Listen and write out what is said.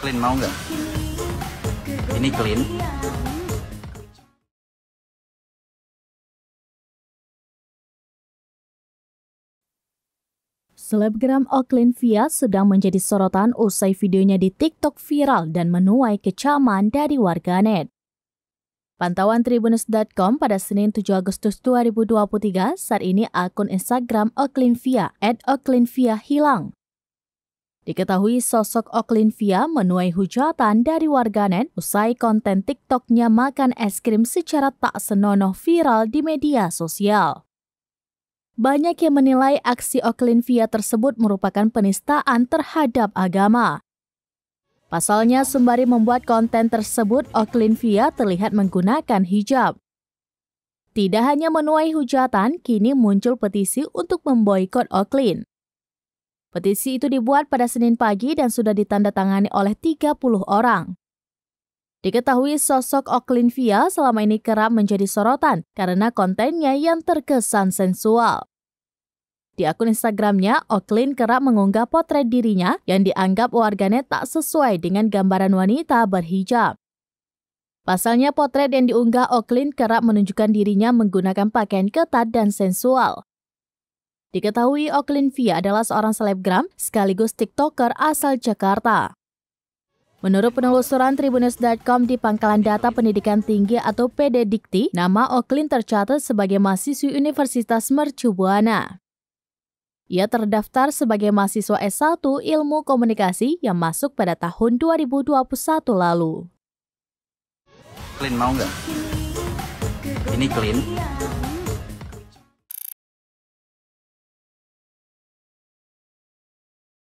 Clean mau nggak? Ini clean. Selebgram Oklin-Via sedang menjadi sorotan usai videonya di TikTok viral dan menuai kecaman dari warganet. Pantauan Tribunnews.com pada Senin 7 Agustus 2023, saat ini akun Instagram Oklin-Via @Oklin-Via hilang. Diketahui sosok Oklin-Via menuai hujatan dari warganet usai konten TikToknya makan es krim secara tak senonoh viral di media sosial. Banyak yang menilai aksi Oklin-Via tersebut merupakan penistaan terhadap agama. Pasalnya, sembari membuat konten tersebut, Oklin-Via terlihat menggunakan hijab. Tidak hanya menuai hujatan, kini muncul petisi untuk memboikot Oklin. Petisi itu dibuat pada Senin pagi dan sudah ditandatangani oleh 30 orang. Diketahui sosok Oklin-Via selama ini kerap menjadi sorotan karena kontennya yang terkesan sensual. Di akun Instagramnya, Oklin kerap mengunggah potret dirinya yang dianggap warganet tak sesuai dengan gambaran wanita berhijab. Pasalnya, potret yang diunggah Oklin kerap menunjukkan dirinya menggunakan pakaian ketat dan sensual. Diketahui Oklin-Via adalah seorang selebgram sekaligus TikToker asal Jakarta. Menurut penelusuran Tribunnews.com di Pangkalan Data Pendidikan Tinggi atau PDDikti, nama Oklin tercatat sebagai mahasiswi Universitas Mercu Buana. Ia terdaftar sebagai mahasiswa S1 Ilmu Komunikasi yang masuk pada tahun 2021 lalu. Clean mau nggak? Ini clean.